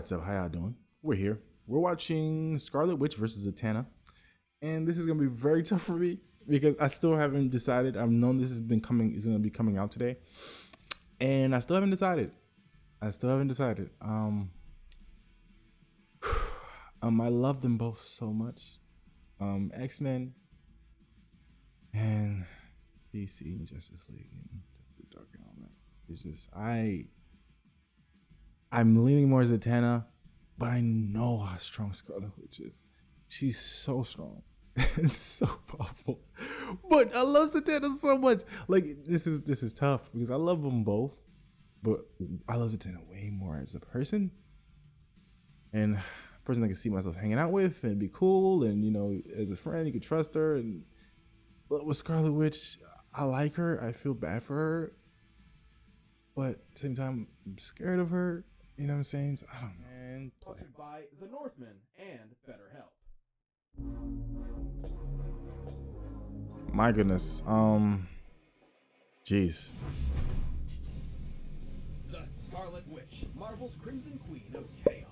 What's up? How y'all doing? We're here. We're watching Scarlet Witch versus Zatanna, and this is gonna be very tough for me because I still haven't decided. I've known this is gonna be coming out today, and I still haven't decided. I love them both so much. X-Men and DC and Justice League and Justice League Dark and all that. It's just I'm leaning more Zatanna, but I know how strong Scarlet Witch is. She's so strong and so powerful. But I love Zatanna so much. Like this is tough because I love them both, but I love Zatanna way more as a person and a person I can see myself hanging out with and be cool, and you know, as a friend you could trust her. And but with Scarlet Witch, I like her. I feel bad for her, but at the same time, I'm scared of her. You know what I'm saying? So I don't know. And sponsored by The Northman and BetterHelp. My goodness. Jeez. The Scarlet Witch, Marvel's Crimson Queen of Chaos.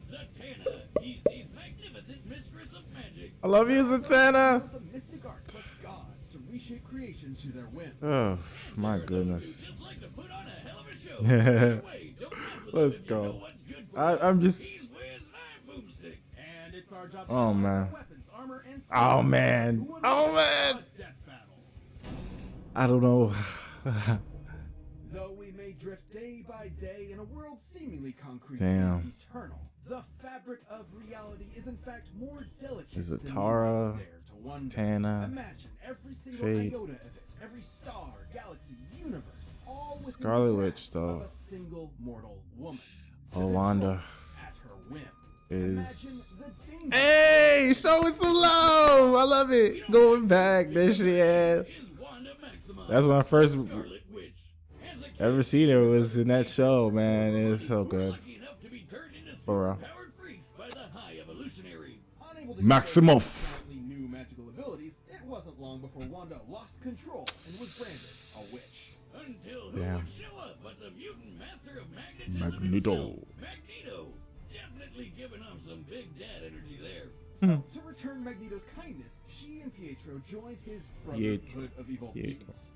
Zatanna, DC's magnificent mistress of magic. I love you, Zatanna. The mystic arts of gods to reshape creation to their whim. Oh, my goodness. Just like to put on a hell of a show. Way, don't mess with Let's them, go. you know what's good for I'm you. just. He's with my boomstick. And it's our job to Oh, analyze man. their weapons, armor, and skills. Oh man. Who would Oh win man. a death battle? I don't know. Though we may drift day by day in a world seemingly concrete Damn. and eternal, the fabric of reality is in fact more delicate Is it than Tara, we dare to wonder. Tana, Imagine every single Fate. iota of it, every star, galaxy, universe, all within Scarlet the Witch, grasp though. of a single mortal woman. Oh, To Wanda control at her whim. is. Imagine the danger. Hey, showing some love. I love it. Going back. There she is. Is Wanda Maximoff. That's when I first Scarlet Witch. As a kid, ever seen her was in that show, man. It was so who were good. lucky enough to be turned into For real. superpowered freaks by the High Evolutionary. Unable to Maximoff. control new magical abilities, it wasn't long before Wanda lost control and was branded a witch. Until who Damn. would show up but the mutant master of magnetism Magneto. himself, Magneto. Definitely giving off some big dad energy there. So, to return Magneto's kindness, she and Pietro joined his Brotherhood of Evil Pietro. Mutants.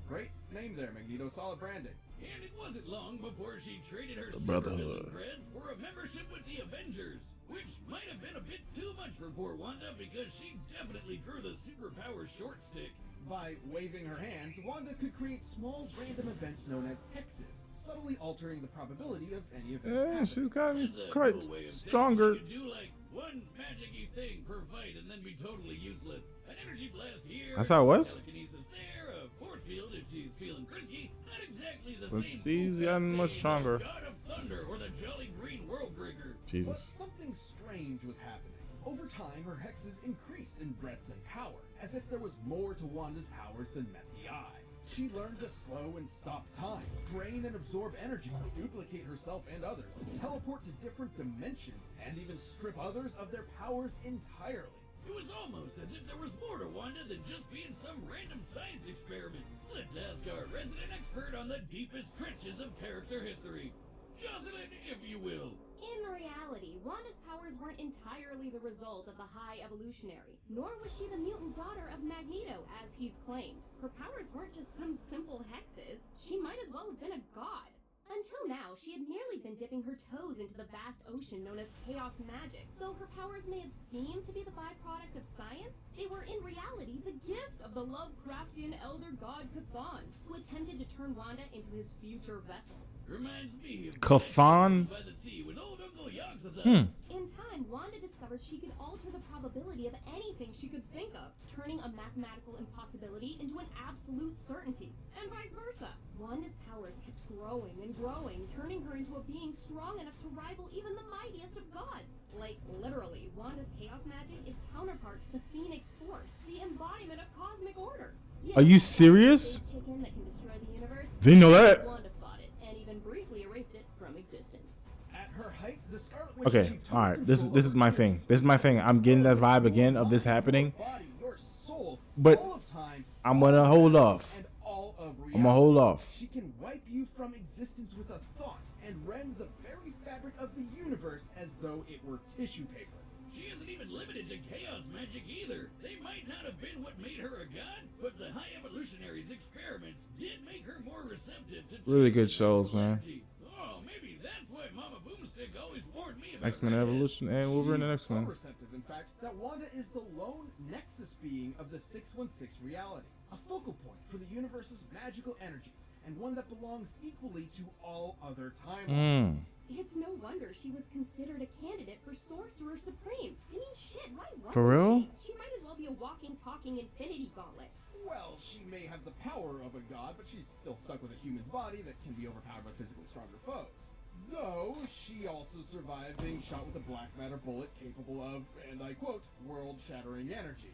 Great name there, Magneto. Solid branding. And it wasn't long before she traded her Brotherhood. supervillain creds for a membership with the Avengers, which might have been a bit too much for poor Wanda because she definitely drew the superpower short stick. By waving her hands, Wanda could create small random events known as hexes, subtly altering the probability of any event. Yeah, happening. she's gotten That's a quite cool way of saying stronger. She could do like one magic-y thing per fight and then be totally useless. An energy blast here. That's how it was? Telekinesis there. A force field if she's feeling frisky. Not exactly the But same. she's move gotten as, much say, stronger. the God of Thunder or the Jolly Green World Breaker. But Jesus. something strange was happening. Over time, her hexes increased in breadth and power, as if there was more to Wanda's powers than met the eye. She learned to slow and stop time, drain and absorb energy, duplicate herself and others, teleport to different dimensions, and even strip others of their powers entirely. It was almost as if there was more to Wanda than just being some random science experiment. Let's ask our resident expert on the deepest trenches of character history. Jocelyn, if you will. In reality, Wanda's powers weren't entirely the result of the High Evolutionary, nor was she the mutant daughter of Magneto, as he's claimed. Her powers weren't just some simple hexes. She might as well have been a god. Until now, she had merely been dipping her toes into the vast ocean known as chaos magic. Though her powers may have seemed to be the byproduct of science, they were in reality the gift of the Lovecraftian elder god Cthon, who attempted to turn Wanda into his future vessel. Reminds me of Cthon? by the sea with old Uncle Yogg-Sothoth. In time, Wanda discovered she could alter the probability of anything she could think of, turning a mathematical impossibility into an absolute certainty, and vice versa. Wanda's powers kept growing and growing, turning her into a being strong enough to rival even the mightiest of gods. Like, literally, Wanda's chaos magic is counterpart to the Phoenix Force, the embodiment of cosmic order. Yeah, Are you serious? space chicken that can destroy the universe. Didn't know that. Wanda fought it, and even briefly erased it from existence. At her height, the Scarlet Witch Okay, achieved total all right. This control is over my energy, thing. This is my thing. I'm getting that vibe again of this happening, your body, your soul, but all of time, I'm gonna hold off. and all of reality. I'ma hold off. She can wipe you from existence with a thought and rend the very fabric of the universe as though it were tissue paper. She isn't even limited to chaos magic either. They might not have been what made her a god, but the High Evolutionaries' experiments did make her more receptive to Really good shows, man. energy. Oh, maybe that's why Mama Boomstick always warned me about X-Men redheads. Evolution and Wolverine and She's so X-Men. receptive, in fact, that Wanda is the lone nexus being of the 616 reality, a focal point for the universe's magical energies, and one that belongs equally to all other timelines. It's no wonder she was considered a candidate for Sorcerer Supreme. I mean, shit, why wasn't For real? she? She might as well be a walking, talking Infinity Gauntlet. Well, she may have the power of a god, but she's still stuck with a human's body that can be overpowered by physically stronger foes. Though, she also survived being shot with a black matter bullet capable of, and I quote, world-shattering energy.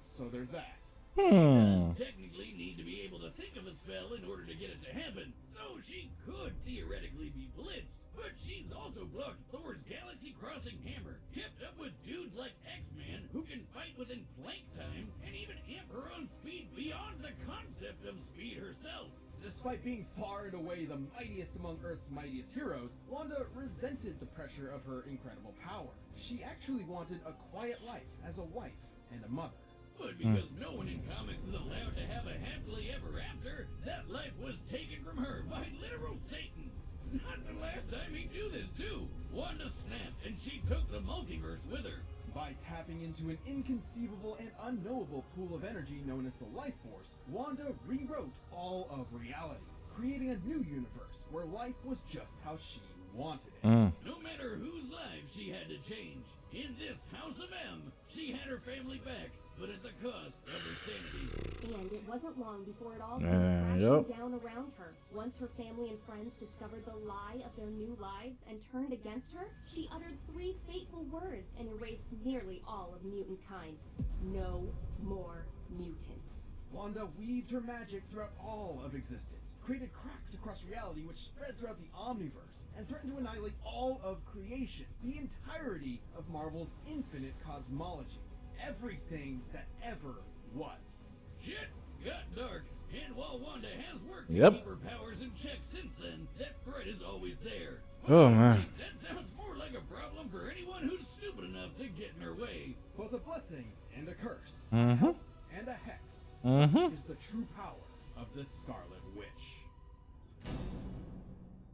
So there's that. Does technically need to be able to think of a spell in order to get it to happen, so she could theoretically be blitzed. But she's also blocked Thor's galaxy-crossing hammer, kept up with dudes like X-Man who can fight within plank time, and even amp her own speed beyond the concept of speed herself. Despite being far and away the mightiest among Earth's mightiest heroes, Wanda resented the pressure of her incredible power. She actually wanted a quiet life as a wife and a mother. But because no one in comics is allowed to have a happily ever after, that life was taken from her by literal Satan. Not the last time he'd do this, too. Wanda snapped, and she took the multiverse with her. By tapping into an inconceivable and unknowable pool of energy known as the Life Force, Wanda rewrote all of reality, creating a new universe where life was just how she wanted it. No matter whose life she had to change. In this House of M, she had her family back, but at the cost of her sanity. And it wasn't long before it all came crashing Yup. down around her. Once her family and friends discovered the lie of their new lives and turned against her, she uttered 3 fateful words and erased nearly all of mutant kind. No more mutants. Wanda weaved her magic throughout all of existence, created cracks across reality which spread throughout the Omniverse, and threatened to annihilate all of creation, the entirety of Marvel's infinite cosmology, everything that ever was. Shit got dark, and while Wanda has worked to Yep. keep her powers in check since then, that threat is always there. Oh, Honestly, man. That sounds more like a problem for anyone who's stupid enough to get in her way. Both a blessing and a curse, Mm-hmm. and a hex. Mhm. Such is the true power of the Scarlet Witch.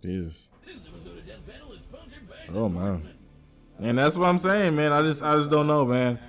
Jesus. This episode of Death Battle is sponsored by Oh, the man. Northman. And that's what I'm saying, man. I just don't know, man.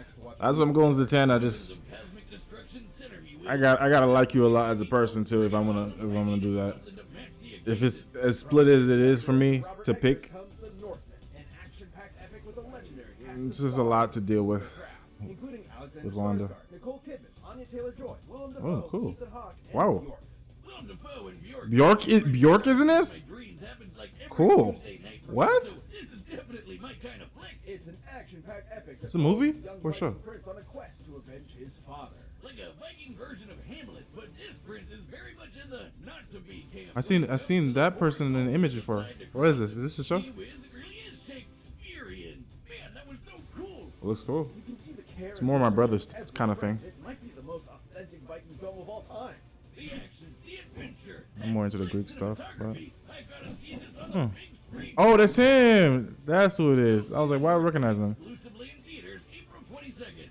That's what I'm going to 10. I just Cosmic Destruction Center, you I gotta like you a lot as a person too if I'm gonna do that. something to match the If it's as split as it is for me Robert to Eggers pick, comes the Northman, an action-packed epic with a legendary cast it's of just a lot to deal with. stars, including Alexander With Wanda. Skarsgård, Nicole Kidman, Anya Taylor-Joy, Willem Oh, Dafoe, cool. Ethan Hawke, and Wow. Bjork. Willem Dafoe and Bjork. Bjork is in this? My dreams happens like every Cool. Tuesday night for me, What? so this is definitely my kind of flick. It's an action-packed epic. It's that a movie follows young or show? Viking prince on a quest to avenge his father. Like a Viking version of Hamlet, but this prince is very much in the not-to-be camp. I seen that person in an image before. What is this? Is this a show? Gee whiz, it really is Shakespearean. Man, that was so cool. It looks cool. You can see the care. It's more my brother's kind of thing. It might be the most authentic Viking film of all time. The action, the adventure. I'm more into the excellent Greek stuff, but- cinematography. I gotta see this on the big screen. Oh, that's him. That's who it is. I was like, why do I recognize him? Exclusively in theaters, April 22nd.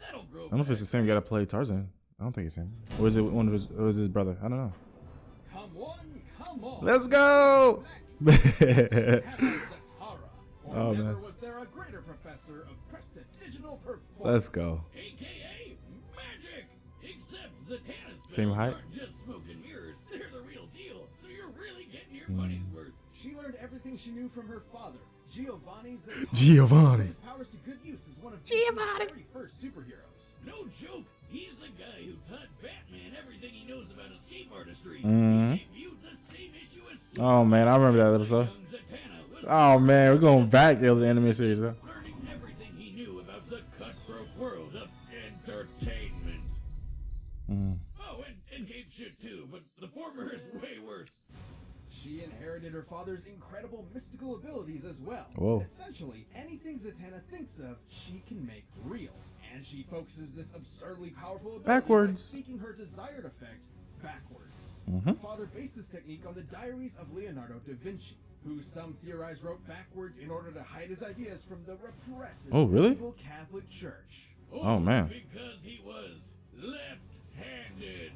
That'll grow I don't know if it's the same guy that played Tarzan. I don't think it's him. Or is it one of his? Or is his brother? I don't know. Come on, come on. Let's go. Zatanna Zatara. For Oh, never man. was there a greater professor of prestidigital performance. Let's go. AKA magic. Except Zatanna's spells Same height? aren't just smoke and mirrors. They're the real deal. So you're really getting your money's worth. She learned everything she knew from her father, Giovanni Zatara. Giovanni. His powers to good use as one of DC's very first superheroes. No joke. He's the guy who taught Batman everything he knows about escape artistry. Mhm. He debuted the same issue as Oh man, I remember that episode. young Zatanna was Oh man, we're going back to the anime series. Huh? learning everything he knew about the cutthroat world of entertainment. Oh, and Cape shit too, but the former is way worse. She inherited her father's incredible mystical abilities as well. Whoa. Essentially, anything Zatanna thinks of, she can make real. And she focuses this absurdly powerful ability Backwards. by speaking her desired effect backwards. Mm-hmm. Her father based this technique on the diaries of Leonardo da Vinci, who some theorize wrote backwards in order to hide his ideas from the repressive evil Catholic Church. Oh, man. Because he was left-handed.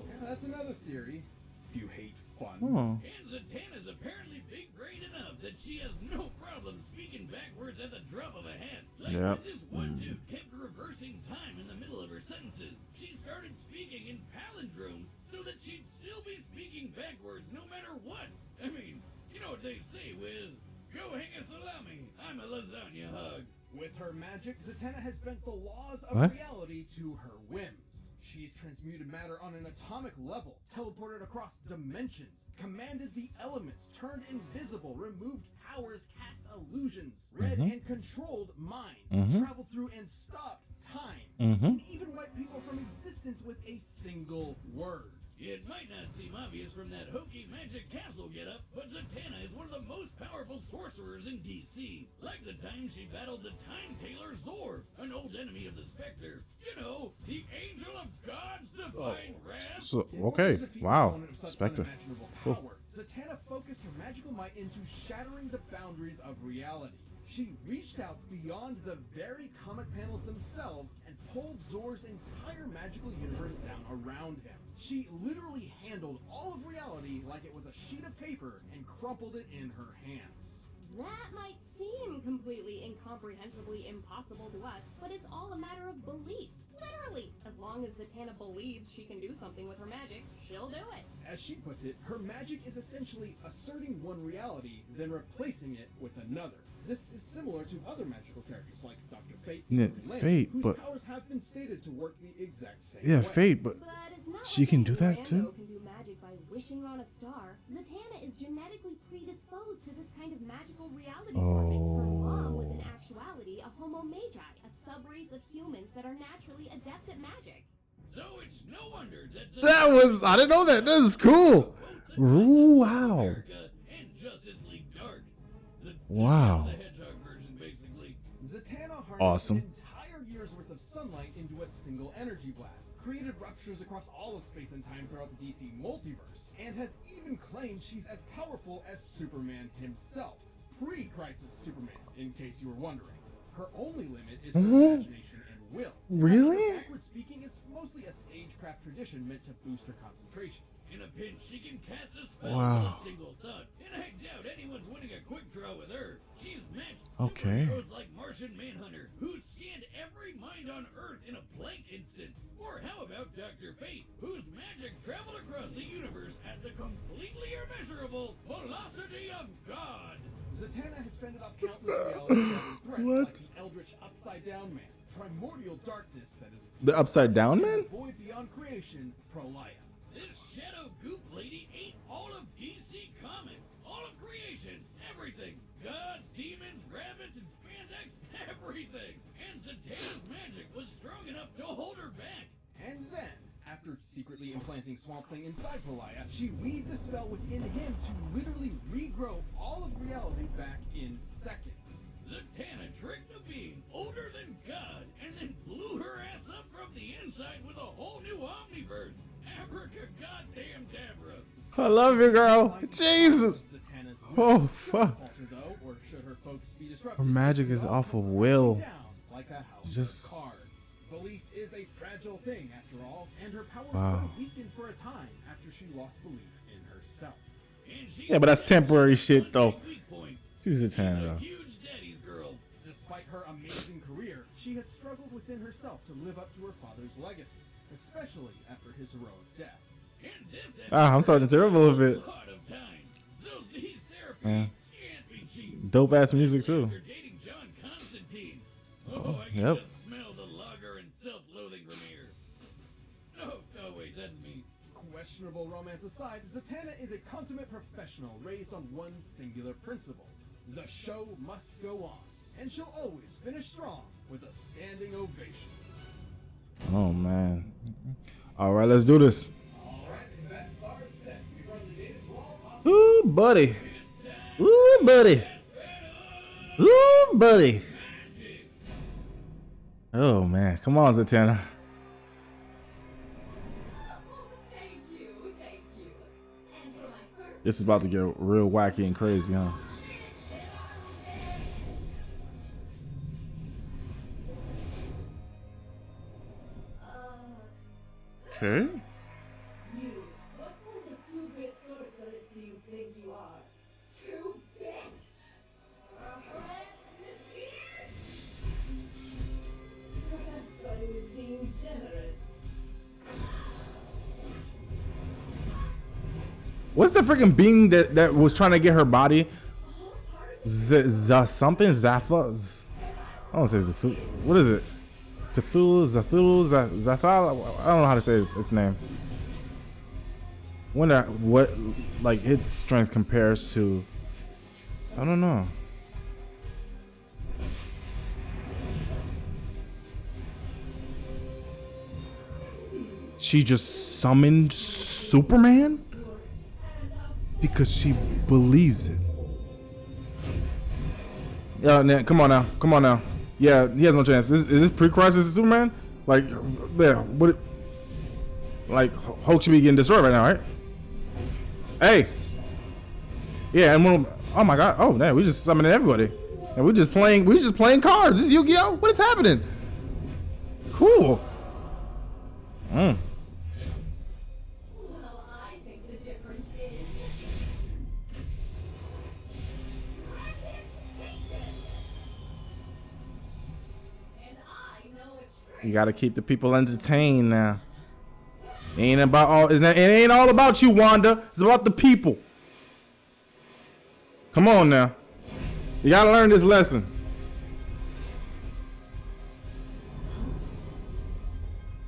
Yeah, that's another theory. If you hate fun. Oh. And Zatanna's apparently big-brained enough that she has no problem speaking backwards at the drop of a hat. Like when this one dude kept reversing time in the middle of her sentences, she started speaking in palindromes so that she'd still be speaking backwards no matter what. I mean, you know what they say, Wiz? Go hang a salami. I'm a lasagna hug. With her magic, Zatanna has bent the laws of reality to her whims. She's transmuted matter on an atomic level, teleported across dimensions, commanded the elements, turned invisible, removed powers, cast illusions, read and controlled minds, traveled through and stopped time, and even wiped people from existence with a single word. It might not seem obvious from that hokey magic castle getup, but Zatanna is one of the most powerful sorcerers in DC. Like the time she battled the Time Tailor Zor, an old enemy of the Spectre. You know, the angel of God's divine wrath. So, okay. Wow. Spectre. Cool. Zatanna focused her magical might into shattering the boundaries of reality. She reached out beyond the very comic panels themselves and pulled Zor's entire magical universe down around him. She literally handled all of reality like it was a sheet of paper and crumpled it in her hands. That might seem completely incomprehensibly impossible to us, but it's all a matter of belief. Literally. As long as Zatanna believes she can do something with her magic, she'll do it. As she puts it, her magic is essentially asserting one reality, then replacing it with another. This is similar to other magical characters like Dr. Fate, whose powers have been stated to work the exact same way. Fate, but it's not she like can do any that rando too? can do magic by wishing on a star. Zatanna is genetically predisposed to this kind of magical reality forming. Her mom was in actuality a homo magi, a subrace of humans that are naturally adept at magic. So it's no wonder that I didn't know that. That is cool. Wow. And Justice League Dark. Wow. The Hedgehog version, basically. Zatanna harnessed Awesome. an entire year's worth of sunlight into a single energy blast, created ruptures across all of space and time throughout the DC multiverse, and has even claimed she's as powerful as Superman himself. Pre-Crisis Superman, in case you were wondering. Her only limit is her imagination and will. Really? Backward speaking is mostly a stagecraft tradition meant to boost her concentration. In a pinch, she can cast a spell with a single thought, and I doubt anyone's winning a quick draw with her. She's matched superheroes like Martian Manhunter, who scanned every mind on Earth in a blank instant. Or how about Dr. Fate, whose magic traveled across the universe at the completely immeasurable velocity of God? Zatanna has fended off countless reality-shattering threats like the Eldritch Upside Down Man, primordial darkness that is The Upside Down Man? void beyond creation, Prolaya. This shadow goop lady ate all of DC Comics, all of creation, everything. Gods, demons, rabbits, and spandex, everything. And Zatanna's magic was strong enough to hold her back. And then, after secretly implanting Swamp Thing inside Prolaya, she weaved a spell within him to literally regrow all of reality back in seconds. Zatanna tricked a being older than God and then blew her ass up from the inside with a whole new omniverse. Abraca goddamn Dabra. I love you, girl. Jesus. Oh, fuck. Or should her focus be disrupted? Her magic is off of will. Down like a house Just- of cards. Belief is a fragile thing, after all, and her powers Wow. were weakened for a time after she lost belief in herself. Yeah, but that's temporary shit, though. She's a She's a Zatanna. huge daddy's girl. Despite her amazing career, she has struggled within herself to live up to her father's legacy, especially after his heroic death. And this I'm starting to tear up a little bit. lot of time. So Z's therapy Yeah. can't be cheap. Dope ass music, too. After dating John Constantine. I can Yep. just smell the lager and self-loathing from here. No, wait, that's me. Questionable romance aside, Zatanna is a consummate professional raised on one singular principle. The show must go on, and she'll always finish strong with a standing ovation. Oh, man. All right, let's do this. Alright, bets are set. We've run the data for all possible. Ooh, buddy. Ooh, buddy. Ooh, buddy. Oh man, come on, Zatanna. Thank you, thank you. And for my first This is about to get real wacky and crazy, huh? Okay. you, what sort of two-bit sorceress do you think you are? Two-bit? Perhaps this is? Perhaps I was being generous. What's the freaking being that was trying to get her body? Something Zapha. I don't say Zafu. What is it? Cthulhu, Zathal. I don't know how to say its name. Wonder what like its strength compares to. I don't know. She just summoned Superman because she believes it. Yeah, come on now, come on now. Yeah, he has no chance. Is this pre-crisis Superman? Like, yeah, what? Like, Hulk should be getting destroyed right now, right? Hey. Yeah, and when, oh my God, oh man, we just summoning everybody, and we just playing cards. This is Yu-Gi-Oh. What is happening? Cool. Well, I think the difference is representation. And I know it's true. You gotta keep the people entertained now. It ain't about all. It ain't all about you, Wanda. It's about the people. Come on now. You gotta learn this lesson.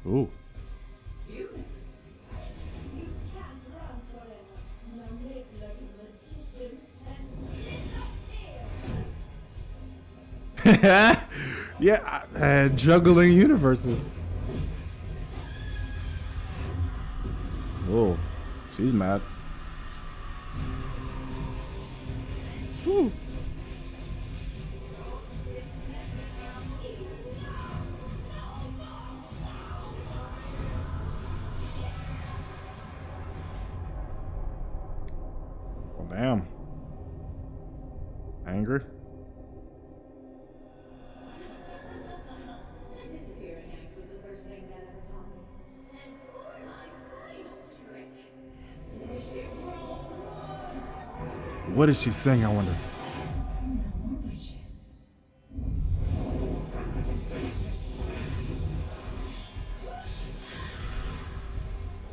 Ooh. You can't run forever. Now make like a magician and disappear. Yeah, juggling universes. Whoa, she's mad. Whew. Oh, damn. Angry? Disappearing act was the first thing Dad ever taught me. And for my final trick, finishing rolls. What is she saying, I wonder? No more witches.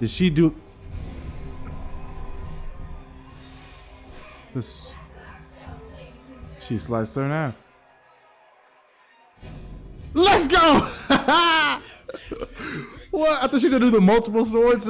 Did she do this? She sliced her in half. Let's go! What? I thought she was gonna do the multiple swords.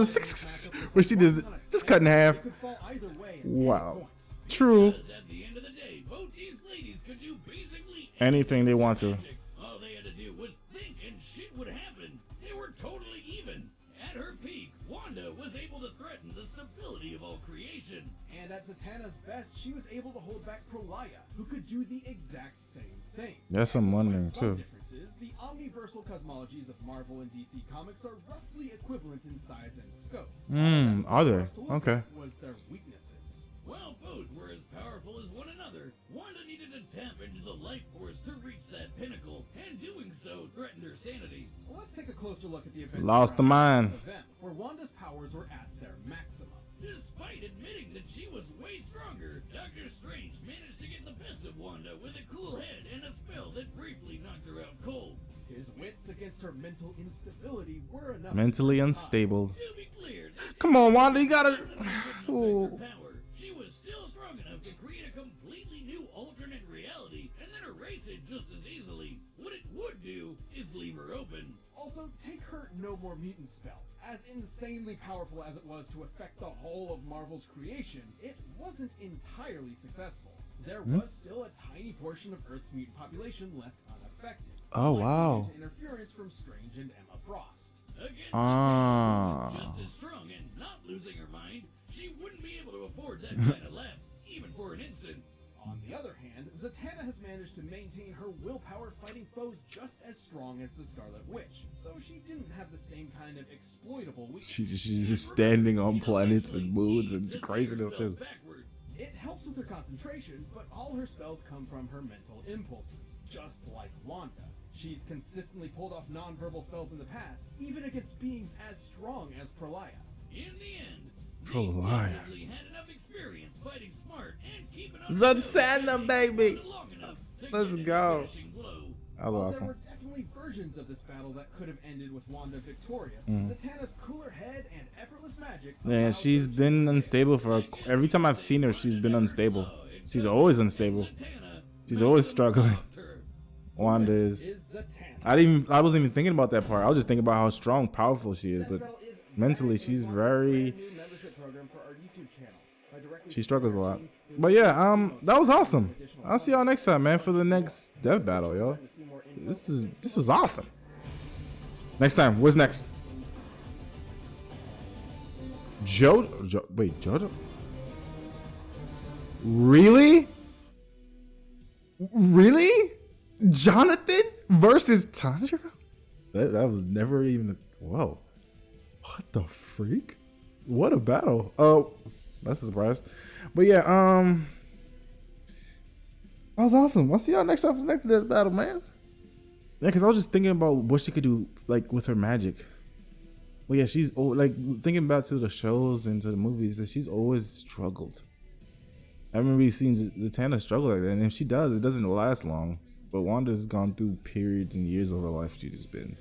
Where she did just cut in half. Could fall either way. Wow. True. Because at the end of the day, both these ladies could do basically Anything they want to. magic. All they had to do was think and shit would happen. They were totally even. At her peak, Wanda was able to threaten the stability of all creation. And at Zatanna's best, she was able to hold back Prolaya, who could do the exact same thing. That's what I'm And wondering, despite some too. differences, the omniversal cosmologies of Marvel and DC Comics are roughly equivalent in size and scope. Are they? For us to look Okay. at was their weaknesses. While both were as powerful as one another, Wanda needed to tap into the life force to reach that pinnacle, and doing so threatened her sanity. Well, let's take a closer look at the events Lost the surrounding mind. this event, where Wanda's powers were at their maximum. Despite admitting that she was way stronger, Doctor Strange managed to get the best of Wanda with a cool head and a spell that briefly knocked her out cold. His wits against her mental instability were enough. Mentally unstable. To be clear, this Come on, Wanda, you gotta. couldn't affect her Ooh. power. She was still strong enough to create a completely new alternate reality and then erase it just as easily. What it would do is leave her open. Also, take her No More Mutant spell. As insanely powerful as it was to affect the whole of Marvel's creation, it wasn't entirely successful. There was still a tiny portion of Earth's mutant population left unaffected. Oh, likely wow. due to interference from Strange and Emma Frost. Against Ah. Zatanna, who was just as strong and not losing her mind, she wouldn't be able to afford that kind of lapse, even for an instant. On the other hand, Zatanna has managed to maintain her willpower fighting foes just as strong as the Scarlet same kind of exploitable weakness. She's just standing on planets and moons and craziness too. Backwards. It helps with her concentration, but all her spells come from her mental impulses, just like Wanda. She's consistently pulled off non-verbal spells in the past, even against beings as strong as Pralaya. In the end, Pralaya. definitely had enough experience fighting smart and keeping up Zatanna, baby. long enough to Let's get a go. finishing blow. That was While awesome. there were definitely versions of this battle that could have ended with Wanda victorious, Zatanna's cooler head and effortless magic. Yeah, allowed she's her to been unstable for every time I've seen her. She's been unstable. She's always unstable. Zatanna She's always struggling. knocked her. Wanda is. is Zatanna. I wasn't even thinking about that part. I was just thinking about how strong, powerful she is. But mentally, she's very. She struggles a lot. But yeah, that was awesome. I'll see y'all next time, man, for the next death battle, yo. This was awesome. Next time, what's next? Wait, Jojo? Really? Really? Jonathan versus Tanjiro? That was never even. Whoa. What the freak? What a battle. Oh, that's a surprise. But yeah, that was awesome. I'll see y'all next time for the next death battle, man. Yeah, because I was just thinking about what she could do, like, with her magic. Well, yeah, she's like thinking back to the shows and to the movies that she's always struggled. I remember seeing Zatanna struggle like that, and if she does, it doesn't last long. But Wanda's gone through periods and years of her life. She's just been.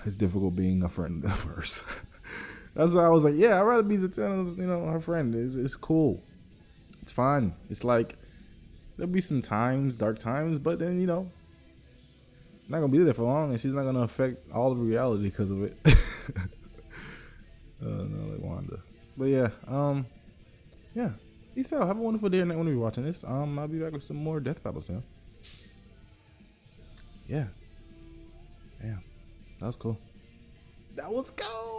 It's difficult being a friend of hers. That's why I was like, yeah, I'd rather be Zatanna's, her friend. It's cool. It's fun. It's like there'll be some times, dark times, but then not gonna be there for long, and she's not gonna affect all of reality because of it. No, like Wanda. But yeah, yeah. Peace out. Have a wonderful day or night when you're watching this. I'll be back with some more death battles now. Yeah. Yeah. That was cool. That was cool.